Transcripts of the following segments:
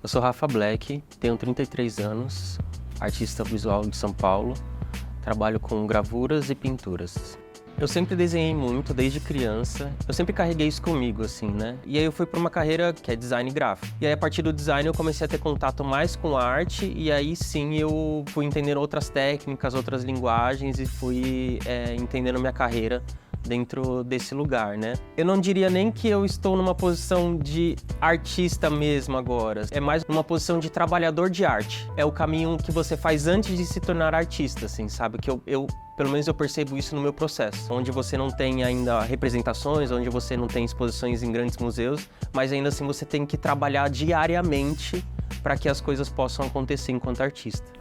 Eu sou Rafa Black, tenho 33 anos, artista visual de São Paulo, trabalho com gravuras e pinturas. Eu sempre desenhei muito, desde criança. Eu sempre carreguei isso comigo, assim, né? E aí eu fui para uma carreira que é design gráfico. E aí, a partir do design, eu comecei a ter contato mais com a arte. E aí, sim, eu fui entendendo outras técnicas, outras linguagens e fui entendendo minha carreira dentro desse lugar, né? Eu não diria nem que eu estou numa posição de artista mesmo agora. É mais numa posição de trabalhador de arte. É o caminho que você faz antes de se tornar artista, assim, sabe? Que eu pelo menos eu percebo isso no meu processo. Onde você não tem ainda representações, onde você não tem exposições em grandes museus, mas ainda assim você tem que trabalhar diariamente para que as coisas possam acontecer enquanto artista.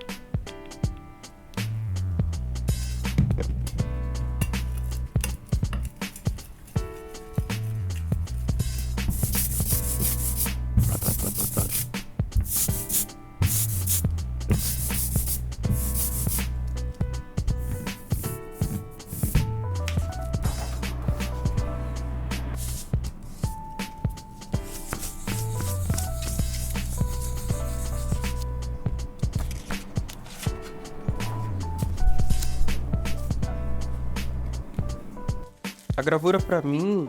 A gravura, para mim,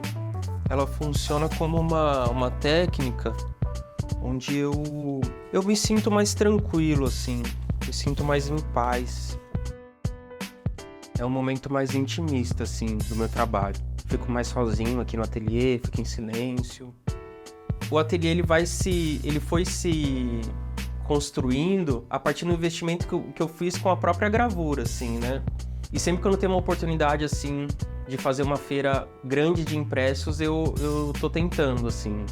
ela funciona como uma técnica onde eu me sinto mais tranquilo, assim, me sinto mais em paz. É um momento mais intimista, assim, do meu trabalho. Fico mais sozinho aqui no ateliê, fico em silêncio. O ateliê, ele foi se construindo a partir do investimento que eu fiz com a própria gravura, assim, né? E sempre que eu tenho uma oportunidade, assim, de fazer uma feira grande de impressos, eu tô tentando, assim,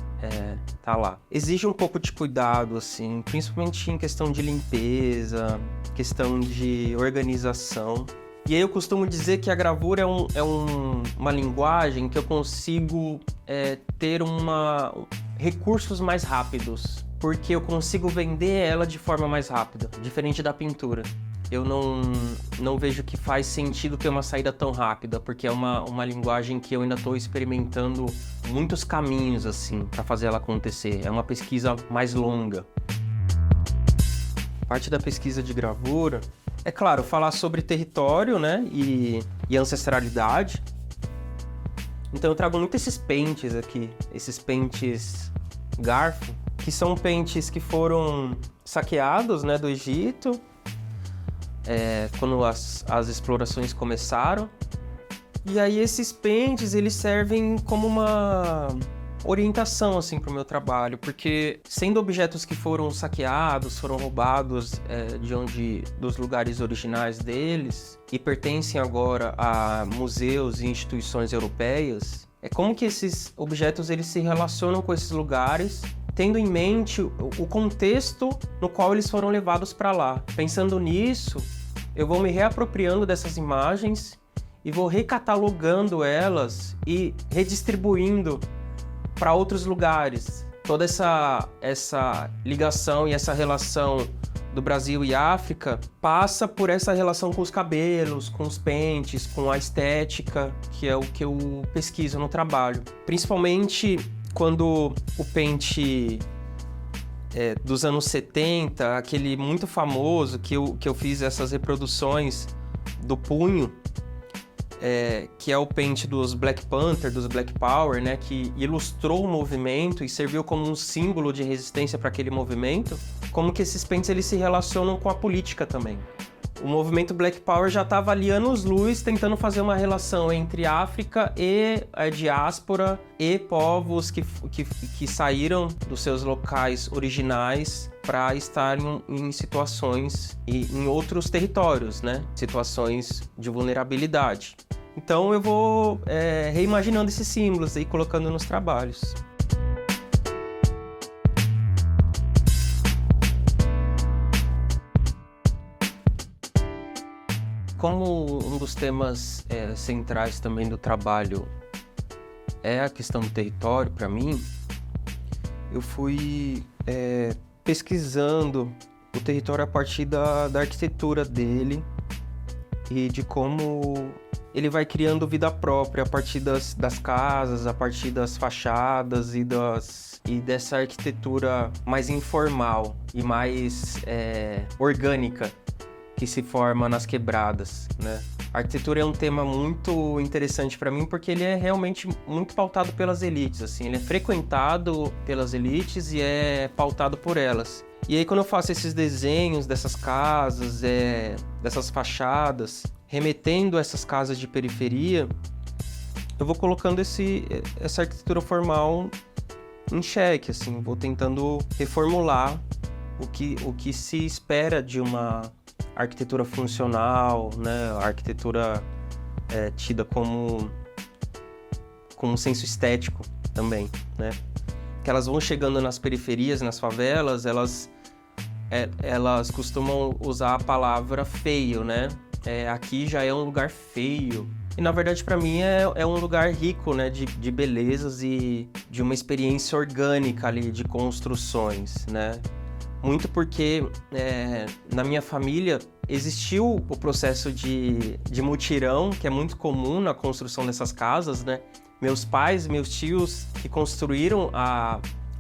tá lá. Exige um pouco de cuidado, assim, principalmente em questão de limpeza, questão de organização. E aí eu costumo dizer que a gravura é uma linguagem que eu consigo ter recursos mais rápidos, porque eu consigo vender ela de forma mais rápida, diferente da pintura. Eu não vejo que faz sentido ter uma saída tão rápida, porque é uma linguagem que eu ainda estou experimentando muitos caminhos, assim, para fazer ela acontecer. É uma pesquisa mais longa. Parte da pesquisa de gravura é, claro, falar sobre território, né, e ancestralidade. Então eu trago muito esses pentes aqui, esses pentes garfo, que são pentes que foram saqueados, né, do Egito, quando as explorações começaram. E aí esses pentes, eles servem como uma orientação, assim, para o meu trabalho, porque sendo objetos que foram saqueados, foram roubados dos lugares originais deles e pertencem agora a museus e instituições europeias, é como que esses objetos eles se relacionam com esses lugares, tendo em mente o contexto no qual eles foram levados para lá. Pensando nisso, eu vou me reapropriando dessas imagens e vou recatalogando elas e redistribuindo para outros lugares. Toda essa ligação e essa relação do Brasil e África passa por essa relação com os cabelos, com os pentes, com a estética, que é o que eu pesquiso no trabalho. Principalmente quando o pente dos anos 70, aquele muito famoso que eu fiz essas reproduções do punho, que é o pente dos Black Panther, dos Black Power, né, que ilustrou o movimento e serviu como um símbolo de resistência para aquele movimento, como que esses pentes eles se relacionam com a política também. O movimento Black Power já estava ali anos-luz tentando fazer uma relação entre África e a diáspora e povos que saíram dos seus locais originais para estarem em situações e em outros territórios, né? Situações de vulnerabilidade. Então eu vou reimaginando esses símbolos e colocando nos trabalhos. Como um dos temas centrais também do trabalho é a questão do território, para mim, eu fui pesquisando o território a partir da arquitetura dele e de como ele vai criando vida própria a partir das casas, a partir das fachadas e dessa arquitetura mais informal e mais orgânica que se forma nas quebradas, né? A arquitetura é um tema muito interessante para mim porque ele é realmente muito pautado pelas elites, assim, ele é frequentado pelas elites e é pautado por elas. E aí quando eu faço esses desenhos dessas casas, dessas fachadas, remetendo a essas casas de periferia, eu vou colocando essa arquitetura formal em xeque, assim, vou tentando reformular o que se espera de uma arquitetura funcional, né? A arquitetura tida como um senso estético também, né? Que elas vão chegando nas periferias, nas favelas, elas costumam usar a palavra feio, né? Aqui já é um lugar feio. E na verdade para mim é um lugar rico, né? De belezas e de uma experiência orgânica ali de construções, né? Muito porque na minha família existiu o processo de mutirão, que é muito comum na construção dessas casas, né? Meus pais, meus tios que construíram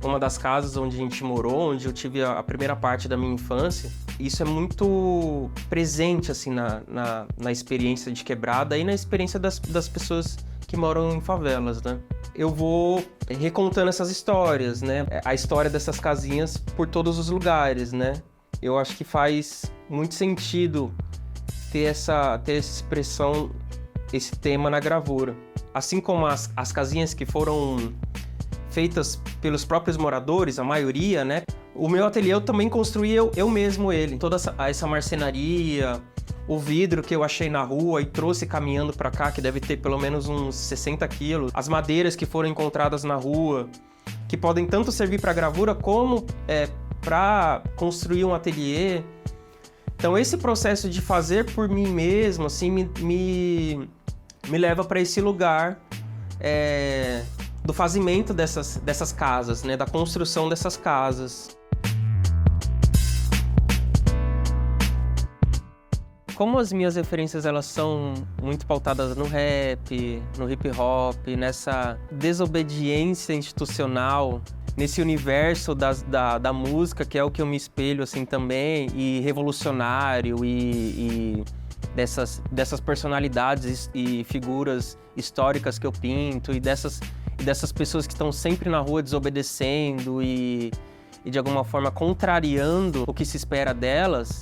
uma das casas onde a gente morou, onde eu tive a primeira parte da minha infância. Isso é muito presente assim, na experiência de quebrada e na experiência das pessoas que moram em favelas, né? Eu vou recontando essas histórias, né? A história dessas casinhas por todos os lugares, né? Eu acho que faz muito sentido ter essa expressão, esse tema na gravura. Assim como as casinhas que foram feitas pelos próprios moradores, a maioria, né? O meu ateliê eu também construí eu mesmo ele. Toda essa marcenaria, o vidro que eu achei na rua e trouxe caminhando para cá, que deve ter pelo menos uns 60 quilos. As madeiras que foram encontradas na rua, que podem tanto servir para gravura como para construir um ateliê. Então esse processo de fazer por mim mesmo, assim, me leva para esse lugar do fazimento dessas casas, né? Da construção dessas casas. Como as minhas referências elas são muito pautadas no rap, no hip hop, nessa desobediência institucional, nesse universo da música, que é o que eu me espelho assim também, e revolucionário, e dessas personalidades e figuras históricas que eu pinto, e dessas pessoas que estão sempre na rua desobedecendo e de alguma forma contrariando o que se espera delas.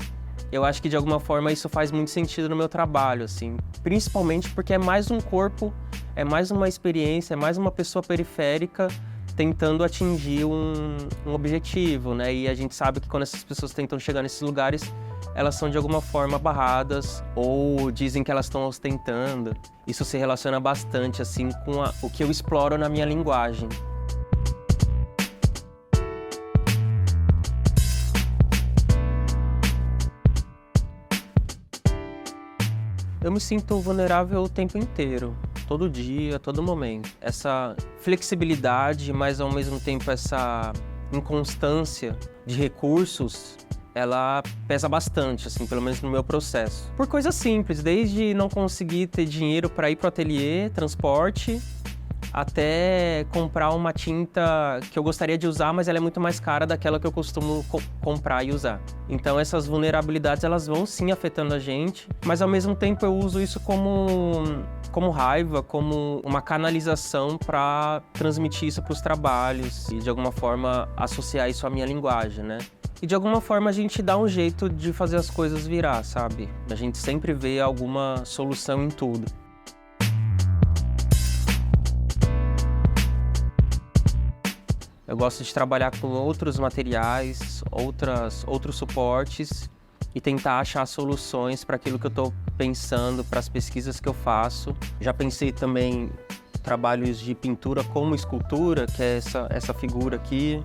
Eu acho que de alguma forma isso faz muito sentido no meu trabalho, assim, principalmente porque é mais um corpo, é mais uma experiência, é mais uma pessoa periférica tentando atingir um objetivo, né? E a gente sabe que quando essas pessoas tentam chegar nesses lugares, elas são de alguma forma barradas ou dizem que elas estão ostentando. Isso se relaciona bastante assim com o que eu exploro na minha linguagem. Eu me sinto vulnerável o tempo inteiro, todo dia, a todo momento. Essa flexibilidade, mas ao mesmo tempo essa inconstância de recursos, ela pesa bastante, assim, pelo menos no meu processo. Por coisas simples, desde não conseguir ter dinheiro para ir pro ateliê, transporte, até comprar uma tinta que eu gostaria de usar, mas ela é muito mais cara daquela que eu costumo comprar e usar. Então essas vulnerabilidades, elas vão sim afetando a gente, mas ao mesmo tempo eu uso isso como raiva, como uma canalização para transmitir isso para os trabalhos e de alguma forma associar isso à minha linguagem, né? E de alguma forma a gente dá um jeito de fazer as coisas virar, sabe? A gente sempre vê alguma solução em tudo. Eu gosto de trabalhar com outros materiais, outros suportes e tentar achar soluções para aquilo que eu estou pensando, para as pesquisas que eu faço. Já pensei também em trabalhos de pintura como escultura, que é essa figura aqui.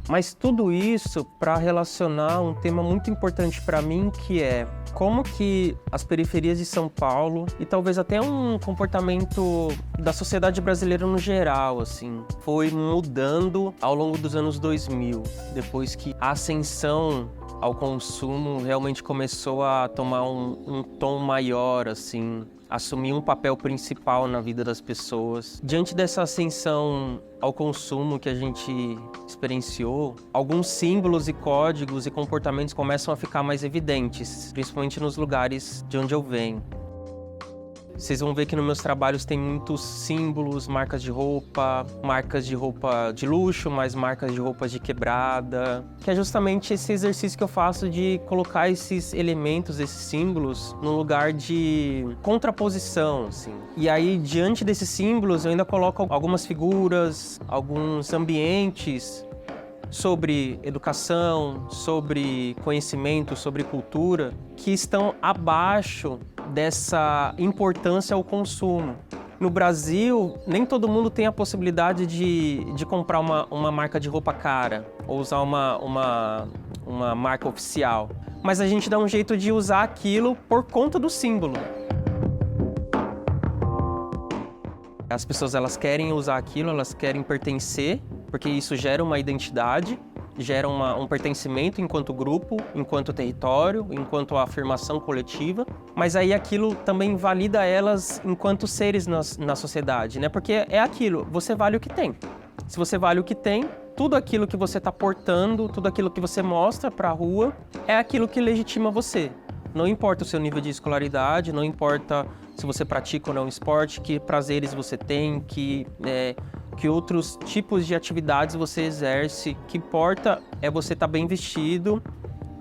Mas tudo isso para relacionar um tema muito importante para mim, que é como que as periferias de São Paulo e talvez até um comportamento da sociedade brasileira no geral, assim, foi mudando ao longo dos anos 2000, depois que a ascensão ao consumo realmente começou a tomar um tom maior, assim, assumir um papel principal na vida das pessoas. Diante dessa ascensão ao consumo que a gente experienciou, alguns símbolos e códigos e comportamentos começam a ficar mais evidentes, principalmente nos lugares de onde eu venho. Vocês vão ver que nos meus trabalhos tem muitos símbolos, marcas de roupa de luxo, mas marcas de roupa de quebrada, que é justamente esse exercício que eu faço de colocar esses elementos, esses símbolos, num lugar de contraposição, assim. E aí, diante desses símbolos, eu ainda coloco algumas figuras, alguns ambientes sobre educação, sobre conhecimento, sobre cultura, que estão abaixo dessa importância ao consumo. No Brasil, nem todo mundo tem a possibilidade de comprar uma marca de roupa cara ou usar uma marca oficial. Mas a gente dá um jeito de usar aquilo por conta do símbolo. As pessoas, elas querem usar aquilo, elas querem pertencer, porque isso gera uma identidade, gera um pertencimento enquanto grupo, enquanto território, enquanto afirmação coletiva, mas aí aquilo também valida elas enquanto seres na sociedade, né? Porque é aquilo, você vale o que tem. Se você vale o que tem, tudo aquilo que você está portando, tudo aquilo que você mostra para a rua, é aquilo que legitima você. Não importa o seu nível de escolaridade, não importa se você pratica ou não esporte, que prazeres você tem, que outros tipos de atividades você exerce. O que importa é você estar bem vestido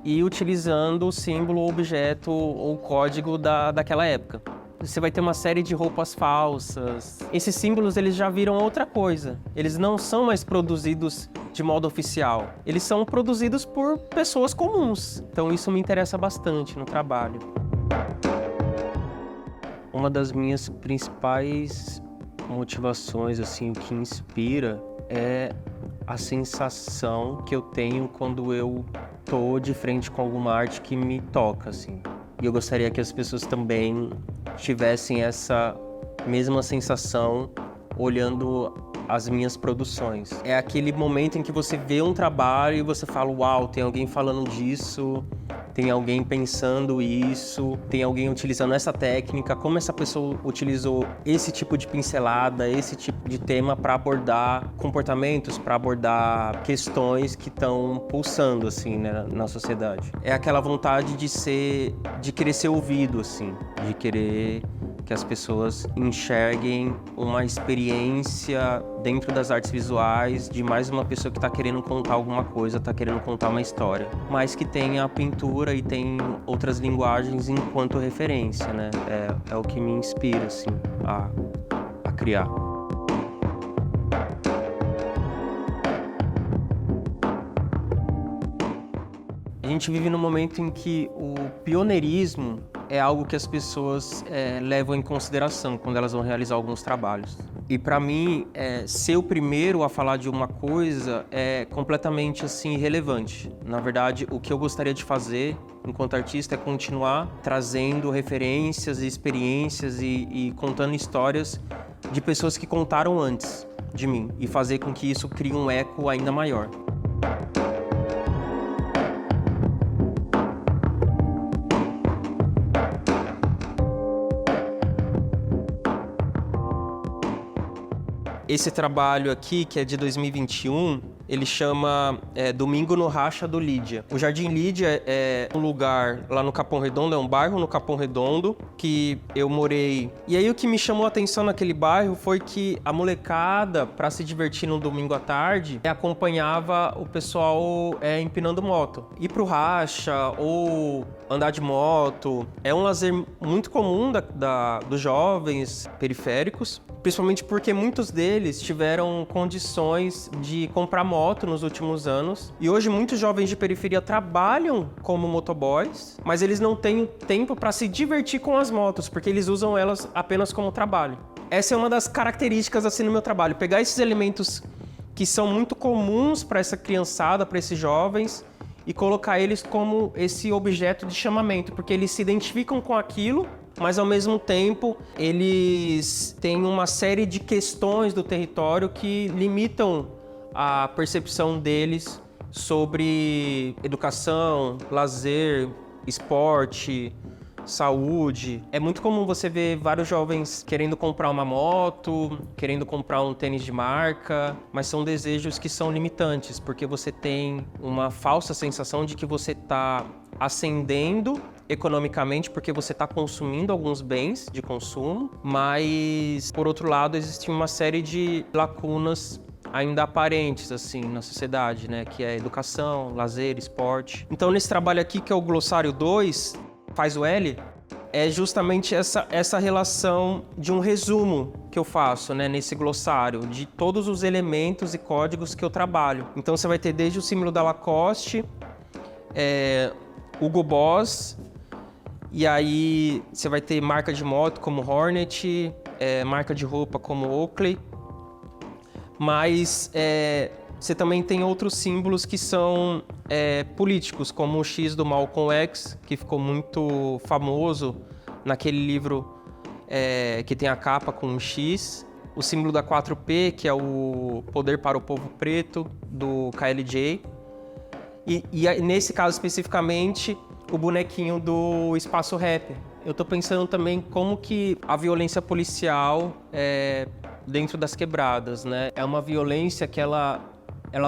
e utilizando o símbolo, objeto ou código daquela época. Você vai ter uma série de roupas falsas. Esses símbolos, eles já viram outra coisa. Eles não são mais produzidos de modo oficial. Eles são produzidos por pessoas comuns. Então isso me interessa bastante no trabalho. Uma das minhas principais motivações, assim, o que inspira é a sensação que eu tenho quando eu tô de frente com alguma arte que me toca, assim. E eu gostaria que as pessoas também tivessem essa mesma sensação olhando as minhas produções. É aquele momento em que você vê um trabalho e você fala, uau, tem alguém falando disso, tem alguém pensando isso, tem alguém utilizando essa técnica, como essa pessoa utilizou esse tipo de pincelada, esse tipo de tema para abordar comportamentos, para abordar questões que estão pulsando, assim, né, na sociedade. É aquela vontade de querer ser ouvido, assim, de querer que as pessoas enxerguem uma experiência dentro das artes visuais de mais uma pessoa que está querendo contar alguma coisa, está querendo contar uma história, mas que tem a pintura e tem outras linguagens enquanto referência, né? É o que me inspira, assim, a criar. A gente vive num momento em que o pioneirismo é algo que as pessoas levam em consideração quando elas vão realizar alguns trabalhos. E para mim, ser o primeiro a falar de uma coisa é completamente assim irrelevante. Na verdade, o que eu gostaria de fazer enquanto artista é continuar trazendo referências e experiências e contando histórias de pessoas que contaram antes de mim e fazer com que isso crie um eco ainda maior. Esse trabalho aqui, que é de 2021, ele chama Domingo no Racha do Lídia. O Jardim Lídia é um lugar lá no Capão Redondo, é um bairro no Capão Redondo que eu morei. E aí o que me chamou a atenção naquele bairro foi que a molecada, para se divertir no domingo à tarde, acompanhava o pessoal empinando moto. Ir pro racha ou andar de moto é um lazer muito comum dos jovens periféricos, principalmente porque muitos deles tiveram condições de comprar moto nos últimos anos. E hoje muitos jovens de periferia trabalham como motoboys, mas eles não têm tempo para se divertir com as motos, porque eles usam elas apenas como trabalho. Essa é uma das características assim no meu trabalho, pegar esses elementos que são muito comuns para essa criançada, para esses jovens, e colocar eles como esse objeto de chamamento, porque eles se identificam com aquilo, mas ao mesmo tempo eles têm uma série de questões do território que limitam a percepção deles sobre educação, lazer, esporte, saúde. É muito comum você ver vários jovens querendo comprar uma moto, querendo comprar um tênis de marca, mas são desejos que são limitantes, porque você tem uma falsa sensação de que você está ascendendo economicamente porque você está consumindo alguns bens de consumo, mas, por outro lado, existe uma série de lacunas ainda aparentes, assim, na sociedade, né? Que é educação, lazer, esporte. Então, nesse trabalho aqui, que é o Glossário 2, faz o L, é justamente essa relação de um resumo que eu faço, né, nesse glossário, de todos os elementos e códigos que eu trabalho. Então, você vai ter desde o símbolo da Lacoste, Hugo Boss, e aí você vai ter marca de moto como Hornet, marca de roupa como Oakley, mas você também tem outros símbolos que são políticos, como o X do Malcolm X, que ficou muito famoso naquele livro que tem a capa com um X, o símbolo da 4P, que é o Poder para o Povo Preto, do KLJ, e nesse caso especificamente, o bonequinho do Espaço Rap. Eu tô pensando também como que a violência policial dentro das quebradas, né? É uma violência que ela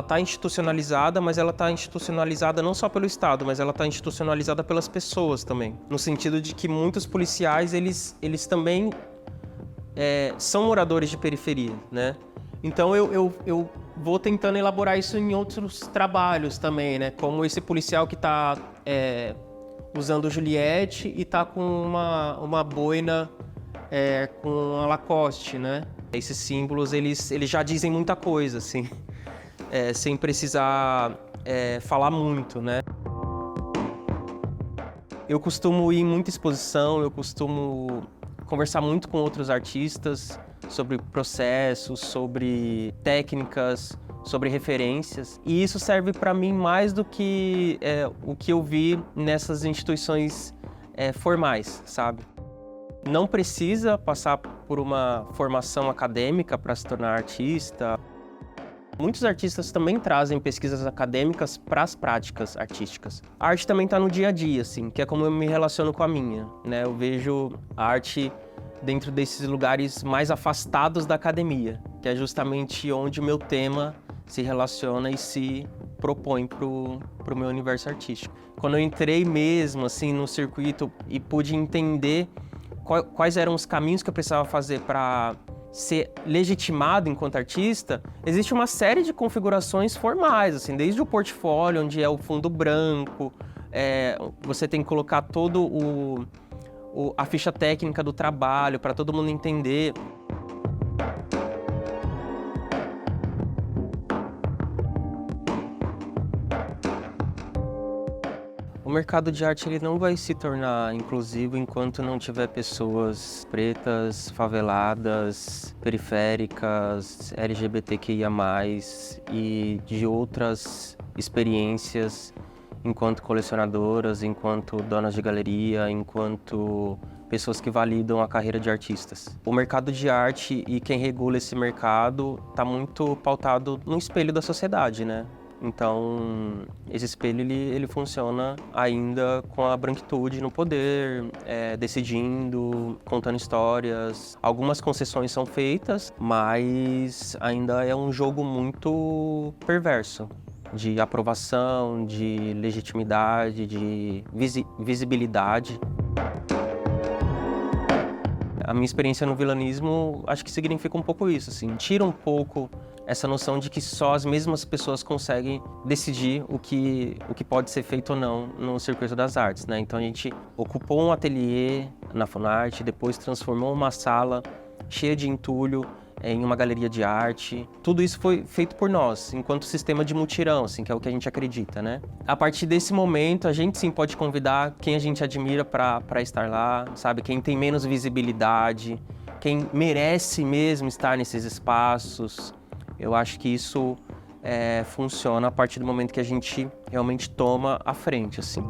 tá institucionalizada, mas ela tá institucionalizada não só pelo Estado, mas ela tá institucionalizada pelas pessoas também. No sentido de que muitos policiais, eles também são moradores de periferia, né? Então eu vou tentando elaborar isso em outros trabalhos também, né? Como esse policial que tá usando Juliette e tá com uma boina com a Lacoste, né? Esses símbolos, eles já dizem muita coisa, assim, sem precisar falar muito, né? Eu costumo ir em muita exposição, eu costumo conversar muito com outros artistas sobre processos, sobre técnicas, sobre referências. E isso serve para mim mais do que o que eu vi nessas instituições formais, sabe? Não precisa passar por uma formação acadêmica para se tornar artista. Muitos artistas também trazem pesquisas acadêmicas para as práticas artísticas. A arte também está no dia a dia, assim, que é como eu me relaciono com a minha, né? Eu vejo a arte dentro desses lugares mais afastados da academia, que é justamente onde o meu tema se relaciona e se propõe pro meu universo artístico. Quando eu entrei mesmo, assim, no circuito e pude entender quais eram os caminhos que eu precisava fazer para ser legitimado enquanto artista, existe uma série de configurações formais, assim, desde o portfólio, onde é o fundo branco, você tem que colocar todo a ficha técnica do trabalho para todo mundo entender. O mercado de arte ele não vai se tornar inclusivo enquanto não tiver pessoas pretas, faveladas, periféricas, LGBTQIA+, e de outras experiências enquanto colecionadoras, enquanto donas de galeria, enquanto pessoas que validam a carreira de artistas. O mercado de arte e quem regula esse mercado está muito pautado no espelho da sociedade, né? Então, esse espelho ele funciona ainda com a branquitude no poder, decidindo, contando histórias. Algumas concessões são feitas, mas ainda é um jogo muito perverso de aprovação, de legitimidade, de visibilidade. A minha experiência no vilanismo acho que significa um pouco isso, assim, tira um pouco essa noção de que só as mesmas pessoas conseguem decidir o que pode ser feito ou não no circuito das artes, né? Então a gente ocupou um ateliê na Funarte, depois transformou uma sala cheia de entulho em uma galeria de arte. Tudo isso foi feito por nós, enquanto sistema de mutirão, assim, que é o que a gente acredita, né? A partir desse momento, a gente sim pode convidar quem a gente admira para estar lá, sabe? Quem tem menos visibilidade, quem merece mesmo estar nesses espaços. Eu acho que isso funciona a partir do momento que a gente realmente toma a frente, assim.